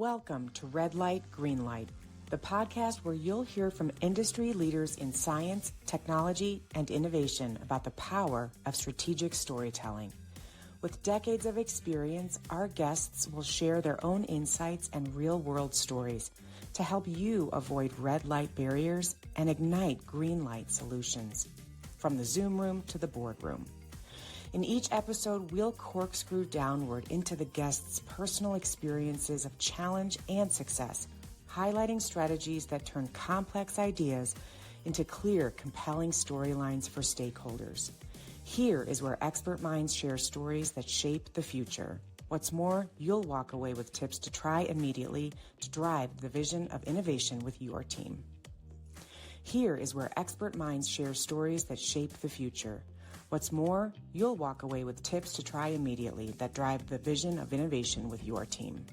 Welcome to Red Light, Green Light, the podcast where you'll hear from industry leaders in science, technology, and innovation about the power of strategic storytelling. With decades of experience, our guests will share their own insights and real-world stories to help you avoid red light barriers and ignite green light solutions, from the Zoom room to the boardroom. In each episode, we'll corkscrew downward into the guests' personal experiences of challenge and success, highlighting strategies that turn complex ideas into clear, compelling storylines for stakeholders. Here is where expert minds share stories that shape the future. What's more, you'll walk away with tips to try immediately to drive the vision of innovation with your team. Here is where expert minds share stories that shape the future. What's more, you'll walk away with tips to try immediately that drive the vision of innovation with your team.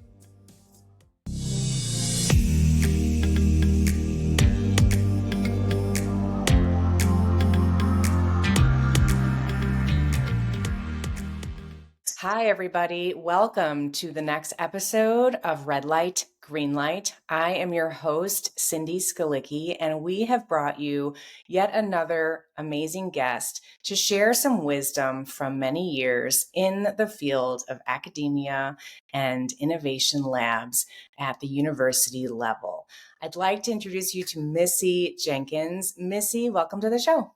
Hi, everybody. Welcome to the next episode of Red Light, Green Light. I am your host, Cindy Skalicky, and we have brought you yet another amazing guest to share some wisdom from many years in the field of academia and innovation labs at the university level. I'd like to introduce you to Missy Jenkins. Missy, welcome to the show.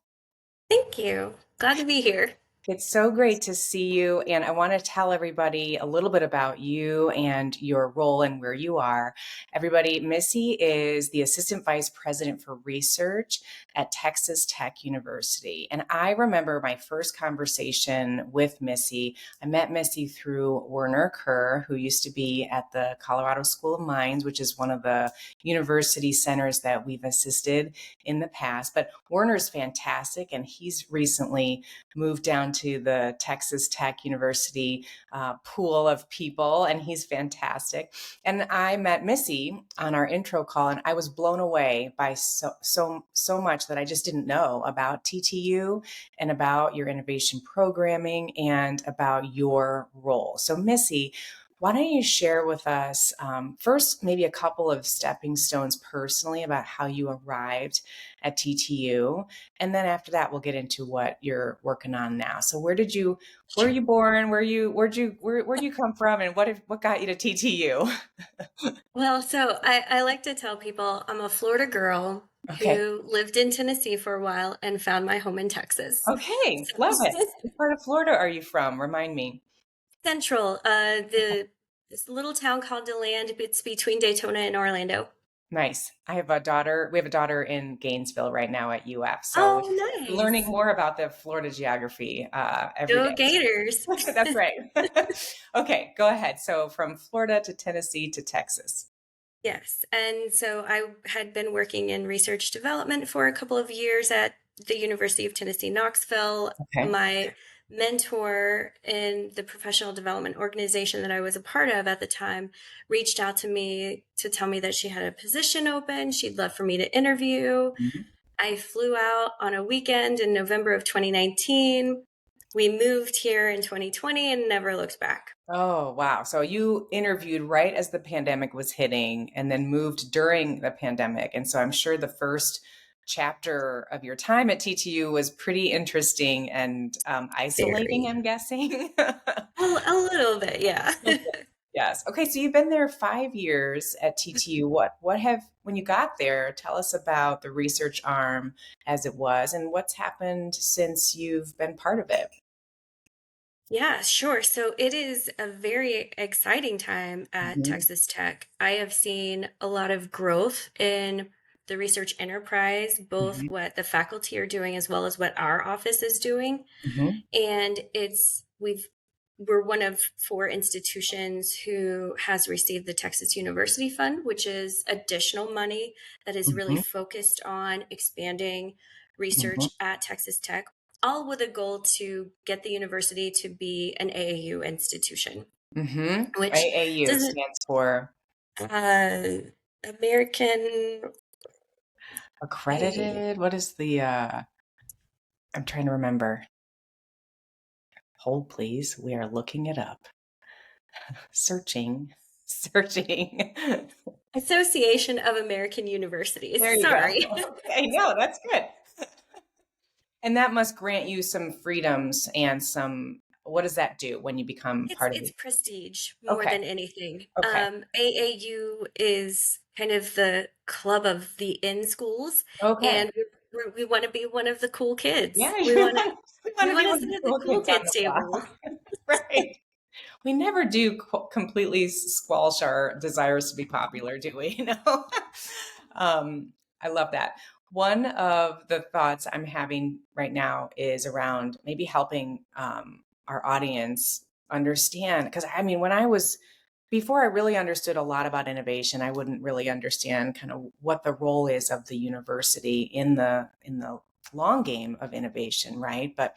Thank you. Glad to be here. It's so great to see you, and I want to tell everybody a little bit about you and your role and where you are. Everybody, Missy is the Assistant Vice President for Research at Texas Tech University, and I remember my first conversation with Missy. I met Missy through Werner Kerr, who used to be at the Colorado School of Mines, which is one of the university centers that we've assisted in the past. But Werner's fantastic, and he's recently moved down to the Texas Tech University pool of people, and he's fantastic. And I met Missy on our intro call, and I was blown away by so much that I just didn't know about TTU and about your innovation programming and about your role. So Missy, why don't you share with us first maybe a couple of stepping stones personally about how you arrived at TTU, and then after that we'll get into what you're working on now. So where were you born? Where'd you come from, and what got you to TTU? Well, so I like to tell people I'm a Florida girl who lived in Tennessee for a while and found my home in Texas. Okay, love it. What part of Florida are you from? Remind me. Central, this little town called DeLand. It's between Daytona and Orlando. Nice. I have a daughter. We have a daughter in Gainesville right now at UF. So nice. Learning more about the Florida geography every Go day. Gators. That's right. Okay, go ahead. So from Florida to Tennessee to Texas. Yes. And so I had been working in research development for a couple of years at the University of Tennessee, Knoxville. Okay. My mentor in the professional development organization that I was a part of at the time reached out to me to tell me that she had a position open. She'd love for me to interview. Mm-hmm. I flew out on a weekend in November of 2019. We moved here in 2020 and never looked back. Oh, wow. So you interviewed right as the pandemic was hitting and then moved during the pandemic. And so I'm sure the first chapter of your time at TTU was pretty interesting and isolating, I'm guessing. A little bit, yeah. Yes. Okay. So you've been there 5 years at TTU. When you got there, tell us about the research arm as it was and what's happened since you've been part of it. Yeah, sure. So it is a very exciting time at Texas Tech. I have seen a lot of growth in the research enterprise, both what the faculty are doing as well as what our office is doing. And we're one of 4 institutions who has received the Texas University Fund, which is additional money that is really focused on expanding research at Texas Tech, all with a goal to get the university to be an AAU institution. Which AAU stands for? American Accredited? What is the, I'm trying to remember. Hold, please. We are looking it up. Searching. searching. Association of American Universities. There you go. Sorry. Okay, no, that's good. And that must grant you some freedoms and some, what does that do when you become It's part of it's it? prestige more Okay. than anything. Okay. AAU is kind of the club of the in schools, Okay. and we want to be one of the cool Yeah. kids. We want to We want we to want be to one of sit the at the cool cool kids on kids the table. block. Right. We never do completely squelch our desires to be popular, do we? Um, I love that. One of the thoughts I'm having right now is around maybe helping our audience understand. Because I mean, when I was before I really understood a lot about innovation, I wouldn't really understand kind of what the role is of the university in the long game of innovation, right? But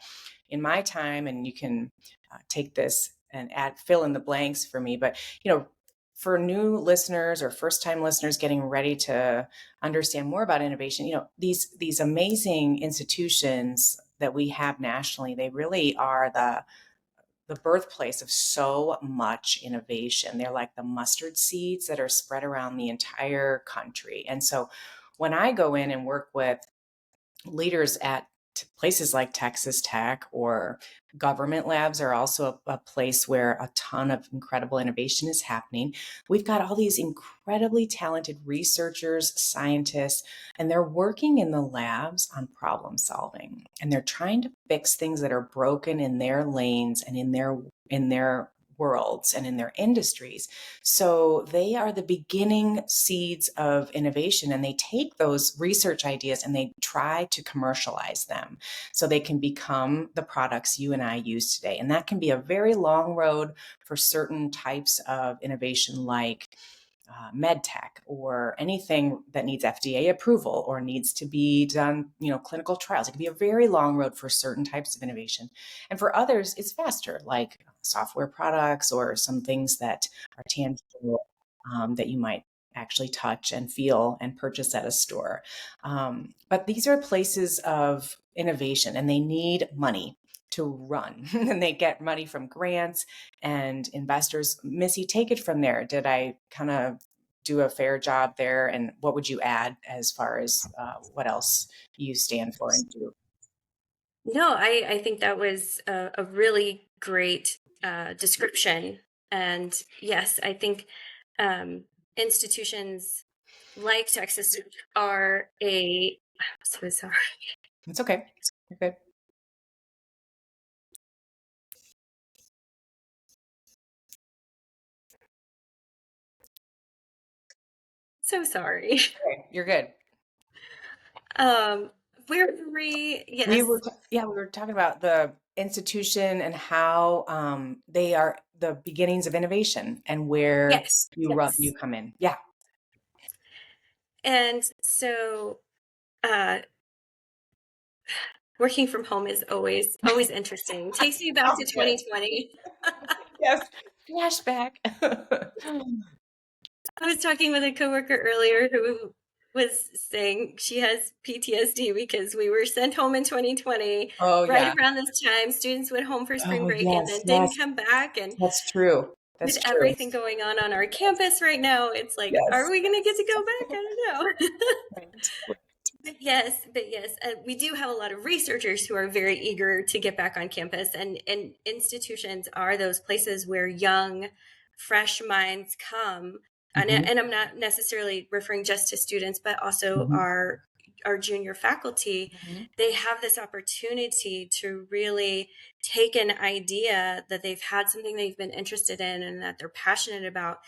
in my time, and you can take this and add fill in the blanks for me, but for new listeners or first time listeners getting ready to understand more about innovation, these amazing institutions that we have nationally, they really are the birthplace of so much innovation. They're like the mustard seeds that are spread around the entire country. And so when I go in and work with leaders at places like Texas Tech, or government labs are also a place where a ton of incredible innovation is happening. We've got all these incredibly talented researchers, scientists, and they're working in the labs on problem solving. And they're trying to fix things that are broken in their lanes and in their worlds and in their industries. So they are the beginning seeds of innovation, and they take those research ideas and they try to commercialize them so they can become the products you and I use today. And that can be a very long road for certain types of innovation, like med tech or anything that needs FDA approval or needs to be done, clinical trials. It can be a very long road for certain types of innovation. And for others, it's faster, like software products or some things that are tangible, that you might actually touch and feel and purchase at a store. But these are places of innovation, and they need money to run. And they get money from grants and investors. Missy, take it from there. Did I kind of do a fair job there? And what would you add as far as what else you stand for and do? No, I think that was a really great description. And yes, I think um, institutions like Texas are a. So sorry. It's okay. You're good. So sorry. Okay, you're good. Um, where were we? We were, Yes, yeah, we were talking about the institution and how they are the beginnings of innovation and where yes, you yes. come in. Yeah. And so uh, working from home is always interesting. Takes me back to Sounds good. 2020. Yes. Flashback. I was talking with a coworker earlier who was saying she has PTSD because we were sent home in 2020, Oh right yeah. around this time. Students went home for spring Oh break and yes, then yes. didn't come back. And That's true. with That's true. everything going on our campus right now, it's like, are Yes. we going to get to go back? I don't know. Right. But yes, we do have a lot of researchers who are very eager to get back on campus, and institutions are those places where young, fresh minds come. And, Hmm. and I'm not necessarily referring just to students, but also Hmm. our junior faculty. Hmm. They have this opportunity to really take an idea that they've had, something they've been interested in and that they're passionate about,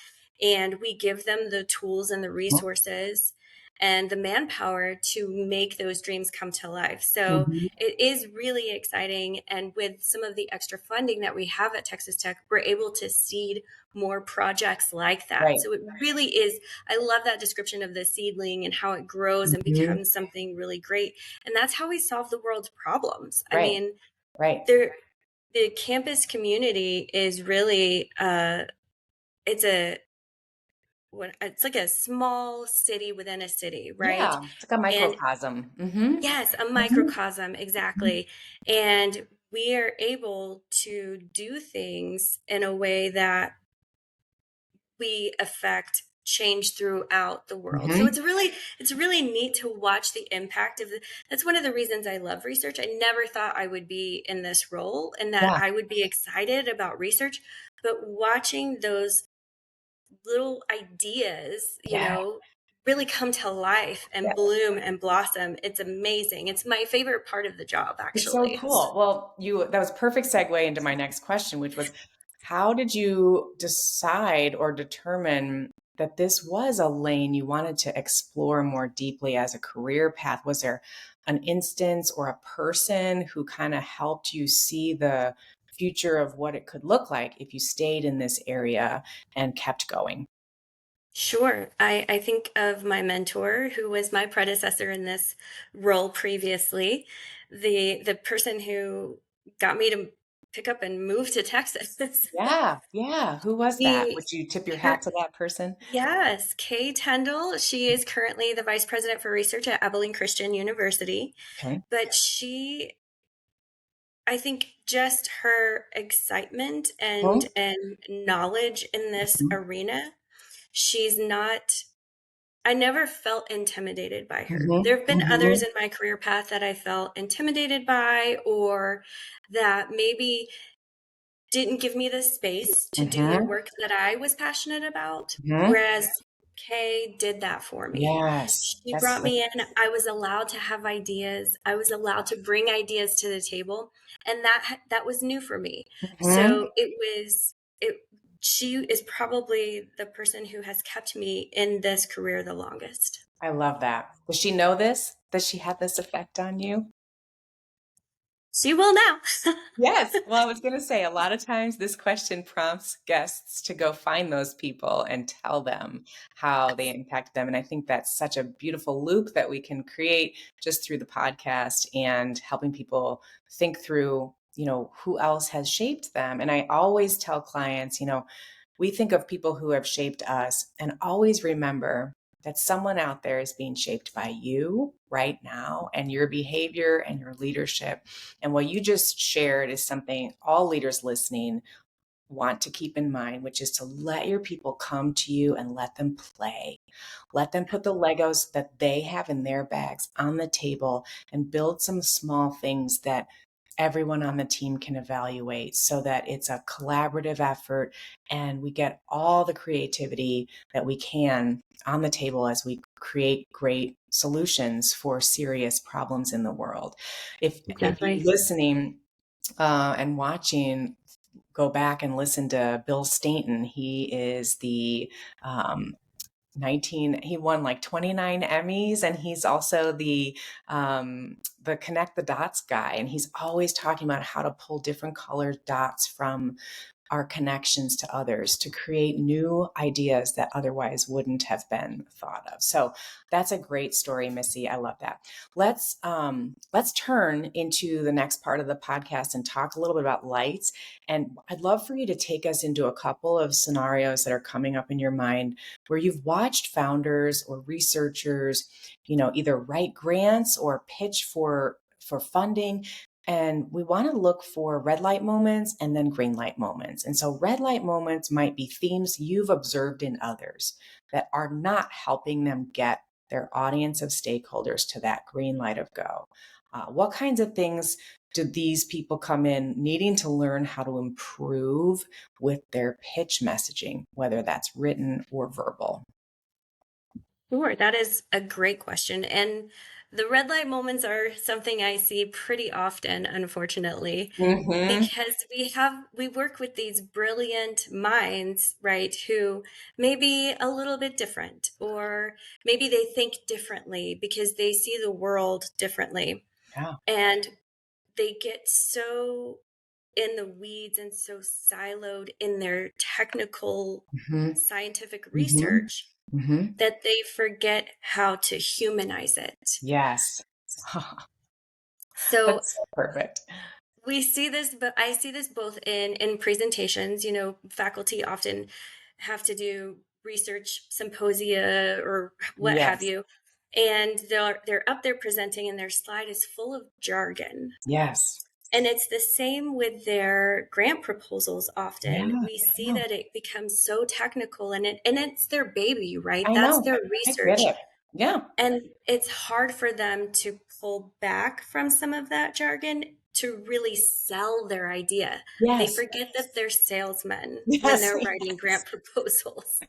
and we give them the tools and the resources and the manpower to make those dreams come to life. So Hmm. it is really exciting. And with some of the extra funding that we have at Texas Tech, we're able to seed more projects like that. Right. So it really is, I love that description of the seedling and how it grows and Hmm. becomes something really great. And that's how we solve the world's problems. I Right. mean, Right. there, the campus community is really, it's a, it's like a small city within a city, right? Yeah. It's like a And microcosm. Hmm. yes, a Hmm. microcosm, exactly. And we are able to do things in a way that we affect change throughout the world. So Hmm. it's really neat to watch the impact of that's one of the reasons I love research. I never thought I would be in this role and that Yeah, I would be excited about research, but watching those little ideas, yeah, really come to life and yeah. bloom and blossom. It's amazing. It's my favorite part of the job, It's so actually. cool. Well, that was perfect segue into my next question, which was how did you decide or determine that this was a lane you wanted to explore more deeply as a career path? Was there an instance or a person who kind of helped you see the future of what it could look like if you stayed in this area and kept going? Sure. I think of my mentor, who was my predecessor in this role previously, the person who got me to pick up and move to Texas. Yeah, yeah. Who was that? He, Would you tip your hat her, to that person? yes, Kay Tendall. She is currently the vice president for research at Abilene Christian University. Okay. But I think just her excitement and knowledge in this Mm-hmm. arena, she's not I never felt intimidated by her. Hmm. There have been Hmm. others in my career path that I felt intimidated by, or that maybe didn't give me the space to do the Hmm. work that I was passionate about. Hmm. Whereas Kay did that for me. Yes, She that's brought so me in. I was allowed to have ideas. I was allowed to bring ideas to the table, and that was new for me. mhm. So it. She is probably the person who has kept me in this career the longest. I love that. Does she know this? Does she have this effect on you? She will now. Yes. Well, I was going to say a lot of times this question prompts guests to go find those people and tell them how they impact them. And I think that's such a beautiful loop that we can create just through the podcast and helping people think through, who else has shaped them. And I always tell clients, we think of people who have shaped us and always remember that someone out there is being shaped by you right now and your behavior and your leadership. And what you just shared is something all leaders listening want to keep in mind, which is to let your people come to you and let them play. Let them put the Legos that they have in their bags on the table and build some small things that everyone on the team can evaluate so that it's a collaborative effort and we get all the creativity that we can on the table as we create great solutions for serious problems in the world. If you Exactly. listening and watching, go back and listen to Bill Stainton. He is the um, he won like 29 Emmys, and he's also the connect the dots guy, and he's always talking about how to pull different colored dots from our connections to others to create new ideas that otherwise wouldn't have been thought of. So that's a great story, Missy. I love that. Let's turn into the next part of the podcast and talk a little bit about lights. And I'd love for you to take us into a couple of scenarios that are coming up in your mind where you've watched founders or researchers, either write grants or pitch for funding, and we want to look for red light moments and then green light moments. And so, red light moments might be themes you've observed in others that are not helping them get their audience of stakeholders to that green light of go. What kinds of things do these people come in needing to learn how to improve with their pitch messaging, whether that's written or verbal? Sure, that is a great question. And the red light moments are something I see pretty often, unfortunately, Mm-hmm. because we work with these brilliant minds, right, who may be a little bit different, or maybe they think differently because they see the world differently. Yeah. And they get so in the weeds and so siloed in their technical Mm-hmm. scientific Mm-hmm. research Mm-hmm. that they forget how to humanize it. Yes. So That's so perfect. we see this, but I see this both in presentations. Faculty often have to do research symposia or what have Yes. you, and they're up there presenting, and their slide is full of jargon. Yes. And it's the same with their grant proposals Yeah, often. We I see know. that it becomes so technical and it's their baby, right? I That's know. their I get research. it. Yeah. And it's hard for them to pull back from some of that jargon to really sell their idea. They Yes. forget that they're salesmen when Yes. they're writing grant proposals.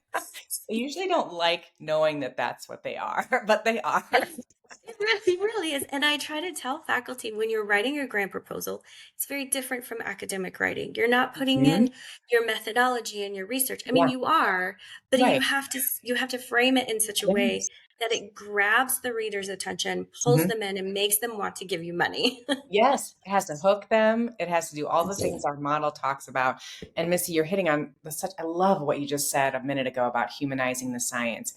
They usually don't like knowing that that's what they are, but they are. It really is. And I try to tell faculty when you're writing your grant proposal, it's very different from academic writing. You're not putting Mhm. in your methodology and your research. I mean, Yeah. you are, but Right. you have to frame it in such a way Yes. that it grabs the reader's attention, pulls Mhm. them in, and makes them want to give you money. Yes, it has to hook them. It has to do all the things our model talks about. And Missy, you're hitting on such, I love what you just said a minute ago about humanizing the science.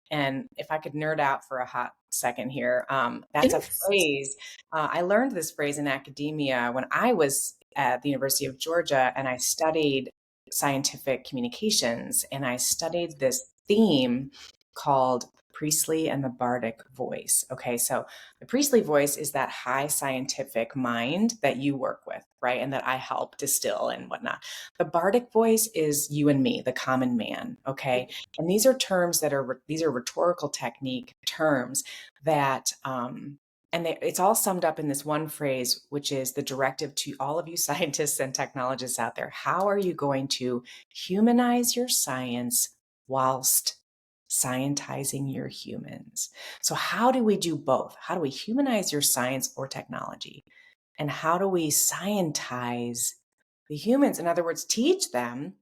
And if I could nerd out for a hot second here, that's a Yes. phrase. I learned this phrase in academia when I was at the University of Georgia and I studied scientific communications and I studied this theme called Priestley and the Bardic voice. Okay, so the Priestley voice is that high scientific mind that you work with, right? And that I help distill and whatnot. The Bardic voice is you and me, the common man. Okay. And these are terms that these are rhetorical technique terms that, it's all summed up in this one phrase, which is the directive to all of you scientists and technologists out there. How are you going to humanize your science whilst scientizing your humans? So, how do we do both? How do we humanize your science or technology? And how do we scientize the humans? In other words, teach them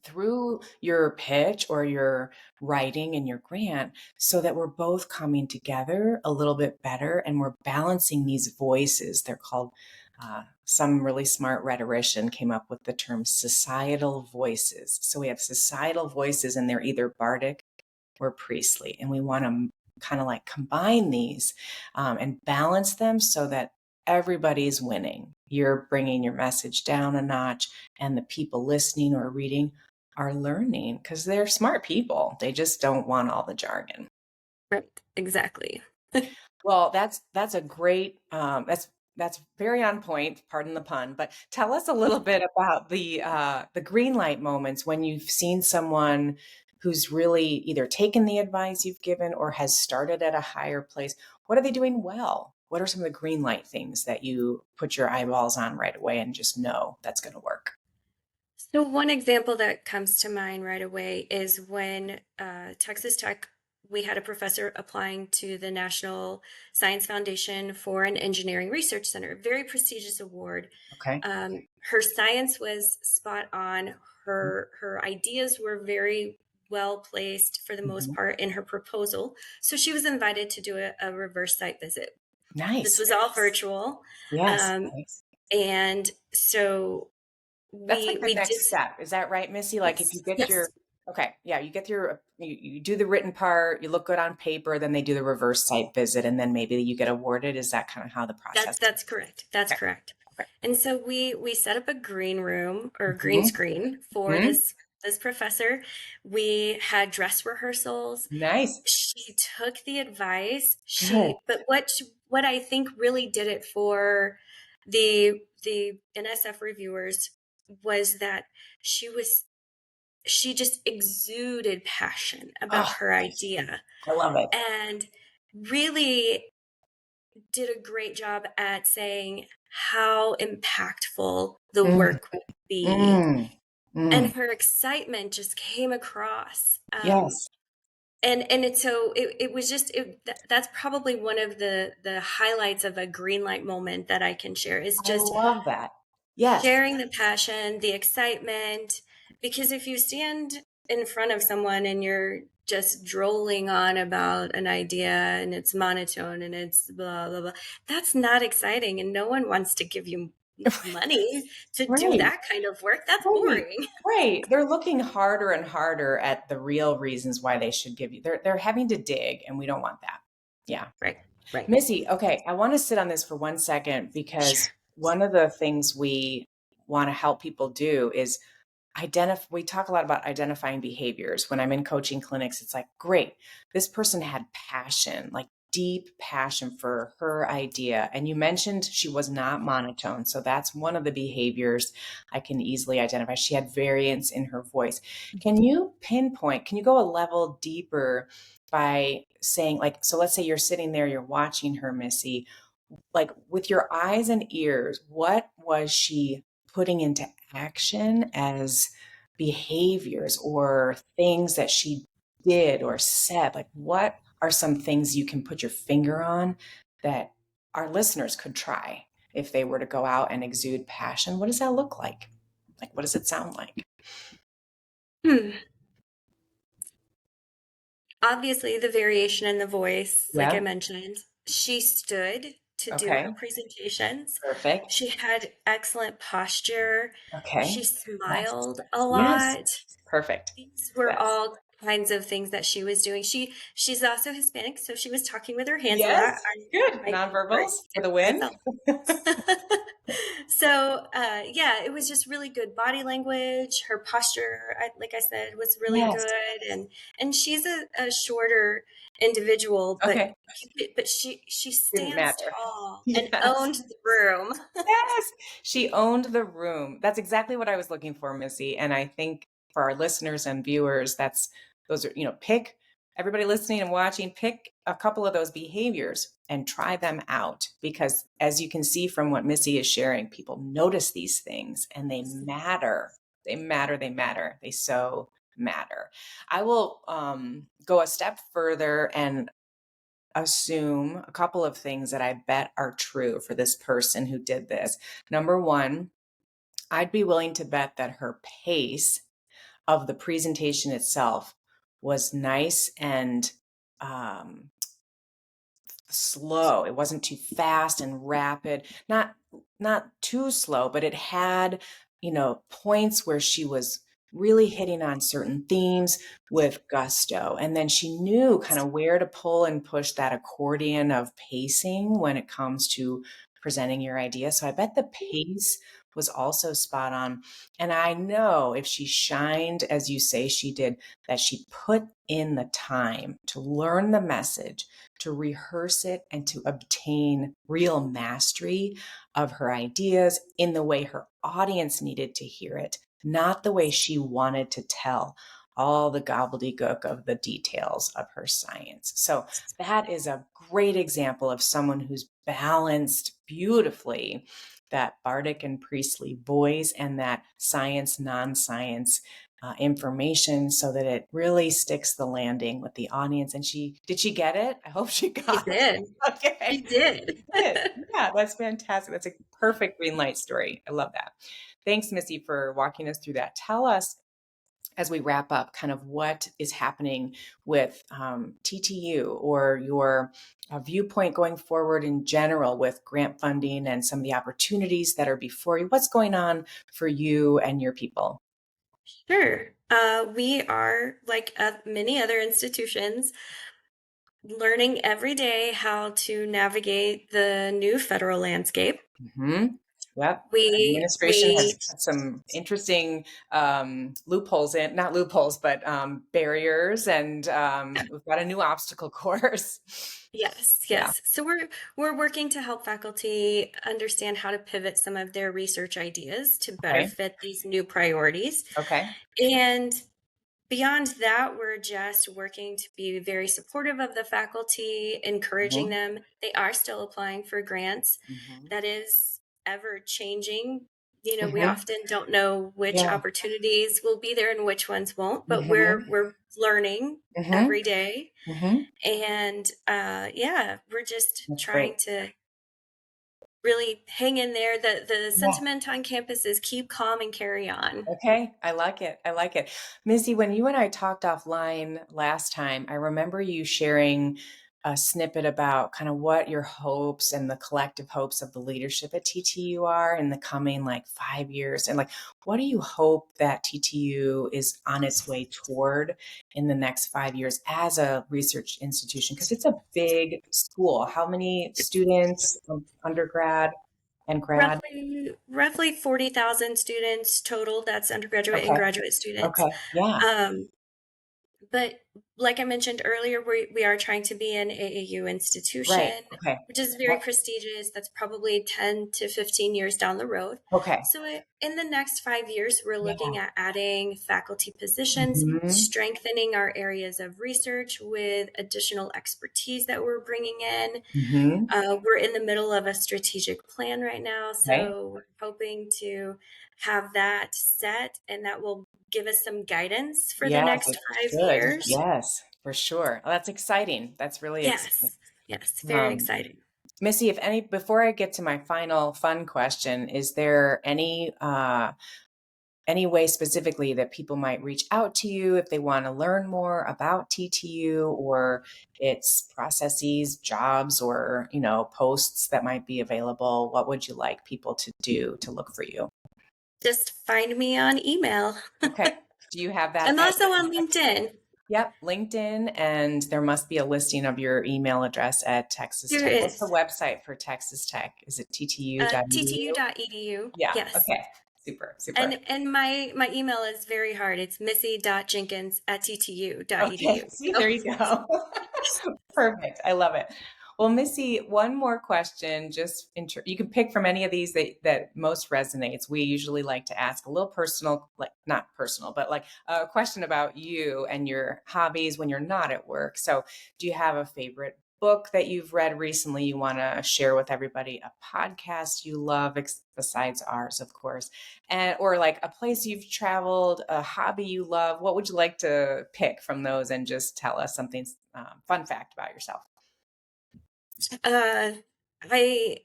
through your pitch or your writing and your grant so that we're both coming together a little bit better and we're balancing these voices. They're called, some really smart rhetorician came up with the term societal voices. So we have societal voices and they're either bardic or Priestley. And we want to kind of like combine these and balance them so that everybody's winning. You're bringing your message down a notch, and the people listening or reading are learning because they're smart people. They just don't want all the jargon. Right. Exactly. Well, that's a great that's very on point. Pardon the pun, but tell us a little bit about the green light moments when you've seen someone who's really either taken the advice you've given or has started at a higher place. What are they doing well? What are some of the green light things that you put your eyeballs on right away and just know that's going to work? So one example that comes to mind right away is when Texas Tech, we had a professor applying to the National Science Foundation for an Engineering Research Center, a very prestigious award. Okay. Her science was spot on. Her ideas were very well placed for the most Mhm. part in her proposal. So she was invited to do a reverse site visit. This Nice. was all virtual. Yes. Um, Nice. and so That's like the we did. next step. Is that right, Missy? Like if you Yes, get yes. your, okay, yeah, you get your, you do the written part, you look good on paper, then they do the reverse site visit, and then maybe you get awarded. Is that kind of how the process? That's correct. That's Okay. correct. Okay. And so we set up a green room or green Mhm. screen for Mhm. this professor. We had dress rehearsals. Nice. She took the advice. Good. What I think really did it for the NSF reviewers was that she was she just exuded passion about Oh, her idea I love it. and really did a great job at saying how impactful the Mm, work would be. mm, And mm. her excitement just came across. Yes, It was just that's probably one of the highlights of a green light moment that I can share is I just love that. Yes. sharing the passion, the excitement, because if you stand in front of someone and you're just drolling on about an idea and it's monotone and it's blah, blah, blah, that's not exciting. And no one wants to give you money to do Right. that kind of work. That's Right. boring. Right. They're looking harder and harder at the real reasons why they should give you. They're having to dig, and we don't want that. Yeah. Right, right. Missy, okay, I want to sit on this for 1 second because Sure. one of the things we want to help people do is identify. We talk a lot about identifying behaviors. When I'm in coaching clinics, it's like, great, this person had passion. Like deep passion for her idea. And you mentioned she was not monotone. So that's one of the behaviors I can easily identify. She had variance in her voice. Can you pinpoint, can you go a level deeper by saying, like, so let's say you're sitting there, you're watching her, Missy, like with your eyes and ears, what was she putting into action as behaviors or things that she did or said? Like, what are some things you can put your finger on that our listeners could try if they were to go out and exude passion? What does that look like? Like, what does it sound like? Hmm. Obviously, the variation in the voice, like I Yeah. mentioned, she stood to do her Okay. presentations. Perfect. She had excellent posture. Okay. She Yes. smiled a Yes. lot. Perfect. These were Yes. all kinds of things that she was doing. She's also Hispanic, so she was talking with her hands a Yes. lot. Good. My favorite Nonverbals for tip the win. myself. So yeah, it was just really good body language. Her posture, like I said, was really Yes. good, and she's a shorter individual, Okay. but she Didn't stands matter. tall and Yes. owned the room. Yes. She owned the room. That's exactly what I was looking for, Missy. And I think for our listeners and viewers, those are, pick everybody listening and watching, pick a couple of those behaviors and try them out. Because as you can see from what Missy is sharing, people notice these things and they matter. They matter. They matter. They so matter. I will go a step further and assume a couple of things that I bet are true for this person who did this. Number one, I'd be willing to bet that her pace of the presentation itself was nice and um, slow. It wasn't too fast and rapid, not too slow, but it had, points where she was really hitting on certain themes with gusto. And then she knew kind of where to pull and push that accordion of pacing when it comes to presenting your idea. So I bet the pace was also spot on. And I know if she shined, as you say she did, that she put in the time to learn the message, to rehearse it, and to obtain real mastery of her ideas in the way her audience needed to hear it, not the way she wanted to tell all the gobbledygook of the details of her science. So that is a great example of someone who's balanced beautifully that Bardic and Priestley voice and that science, non-science information so that it really sticks the landing with the audience. And did she get it? I hope she She got it. did. Okay. She did. Good. Yeah, that's fantastic. That's a perfect green light story. I love that. Thanks, Missy, for walking us through that. Tell us, as we wrap up, kind of what is happening with TTU or your viewpoint going forward in general with grant funding and some of the opportunities that are before you. What's going on for you and your people? Sure. We are, like many other institutions, learning every day how to navigate the new federal landscape. Mm-hmm. Yep. Administration has We had some interesting loopholes not loopholes, but barriers, and we've got a new obstacle course. Yes, Yeah. yes. So we're working to help faculty understand how to pivot some of their research ideas to better Okay. fit these new priorities. Okay. And beyond that, we're just working to be very supportive of the faculty, encouraging Mm-hmm. them. They are still applying for grants. Mm-hmm. That is ever changing. We Mm-hmm. often don't know which Yeah. opportunities will be there and which ones won't, but we're Mm-hmm. we're learning Mm-hmm. every day. Mm-hmm. And yeah, we're just That's trying great. to really hang in there. The Yeah. sentiment on campus is keep calm and carry on. Okay, I like it. I like it. Missy, when you and I talked offline last time, I remember you sharing a snippet about kind of what your hopes and the collective hopes of the leadership at TTU are in the coming like 5 years. And like, what do you hope that TTU is on its way toward in the next 5 years as a research institution? Because it's a big school. How many students, undergrad and grad? Roughly 40,000 students total. That's undergraduate and Okay. graduate students. Okay. Yeah. Um, But like I mentioned earlier, we are trying to be an AAU Right. institution, Okay. which is very Yep. prestigious. That's probably 10 to 15 years down the road. Okay. So in the next 5 years, we're looking Yeah. at adding faculty positions, Hmm. strengthening our areas of research with additional expertise that we're bringing in. Hmm. We're in the middle of a strategic plan right now, Okay. so we're hoping to have that set, and that will give us some guidance for the Yes, next it 5 years. should. Yes, for sure. Oh, that's exciting. That's really exciting. Yes, yes, very Um, exciting. Missy, if any, before I get to my final fun question, is there any way specifically that people might reach out to you if they want to learn more about TTU or its processes, jobs, or posts that might be available? What would you like people to do to look for you? Just find me on email. Okay. Do you have that I'm at also on LinkedIn. Yep, LinkedIn, and there must be a listing of your email address at Texas There Tech. What's the is website for Texas Tech? Is it ttu.edu? ttu.edu. Yeah, Yes. okay. Super, super. And my email is very hard. It's missy.jenkins at Okay, ttu.edu. see, So there you go. Perfect. I love it. Well, Missy, one more question. Just you can pick from any of these that most resonates. We usually like to ask a little personal, like not personal, but like a question about you and your hobbies when you're not at work. So, do you have a favorite book that you've read recently you want to share with everybody? A podcast you love, besides ours, of course, and or like a place you've traveled, a hobby you love? What would you like to pick from those and just tell us something fun fact about yourself? Uh, I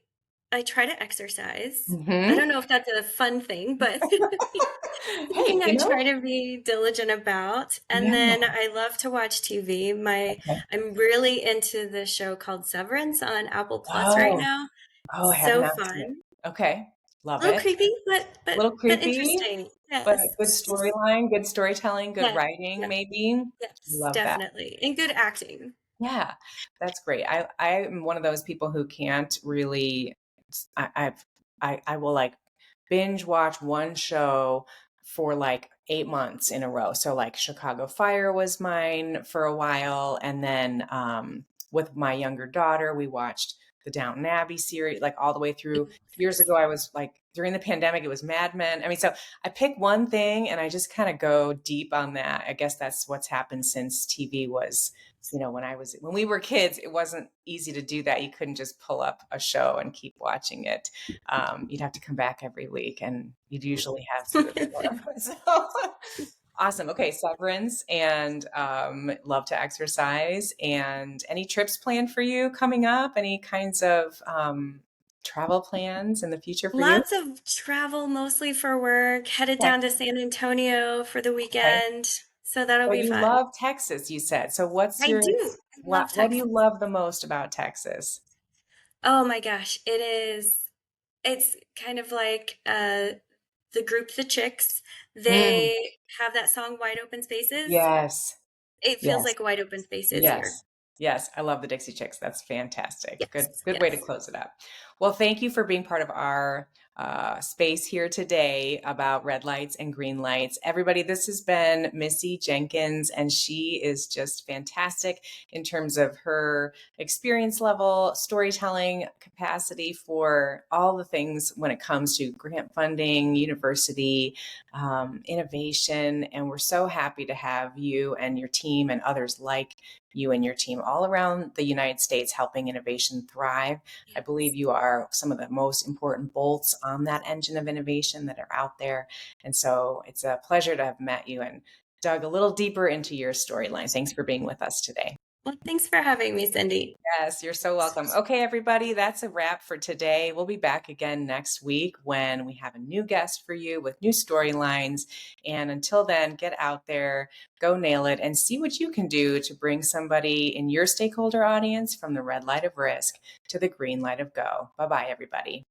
I try to exercise. I Hmm. don't know if that's a fun thing, but Hey, something I try to be diligent about. And yeah. then I love to watch TV. Okay. I'm really into the show called Severance on Apple Plus right Oh, now. oh, I have So not seen it. fun. Okay, A love little it. creepy, A little but creepy, interesting. but Yes. good storyline, good storytelling, good Yes. writing, Yes. maybe. Yes, Love that. definitely. And good acting. Yeah, that's great. I'm one of those people who can't really. I, I've I will like binge watch one show for like 8 months in a row. So like Chicago Fire was mine for a while, and then with my younger daughter, we watched the Downton Abbey series like all the way through. Years ago, I was like during the pandemic, it was Mad Men. I mean, so I pick one thing and I just kind of go deep on that. I guess that's what's happened since TV was when we were kids, it wasn't easy to do that. You couldn't just pull up a show and keep watching it. You'd have to come back every week, and you'd usually have 2 or 4 of us. So awesome. Okay, Severance, and love to exercise. And any trips planned for you coming up? Any kinds of travel plans in the future for you? Lots of travel, mostly for work. Headed Okay. down to San Antonio for the Okay. weekend. So that'll But be you fun. love Texas, you said. So what's I your do. I love what do you Texas. love the most about Texas? Oh my gosh, it's kind of like the group The Chicks. Mm, They have that song Wide Open Spaces. yes. It feels Yes. like wide open spaces here. Yes. Yes. I love the Dixie Chicks. That's fantastic. Good, Yes, good way to yes. close it up. Well, thank you for being part of our space here today about red lights and green lights. Everybody, this has been Missy Jenkins, and she is just fantastic in terms of her experience level, storytelling capacity for all the things when it comes to grant funding, university, innovation. And we're so happy to have you and your team and others like you and your team all around the United States helping innovation thrive. I believe you are some of the most important bolts on that engine of innovation that are out there. And so it's a pleasure to have met you and dug a little deeper into your storyline. Thanks for being with us today. Well, thanks for having me, Cindy. Yes, you're so welcome. Okay, everybody, that's a wrap for today. We'll be back again next week when we have a new guest for you with new storylines. And until then, get out there, go nail it, and see what you can do to bring somebody in your stakeholder audience from the red light of risk to the green light of go. Bye bye, everybody.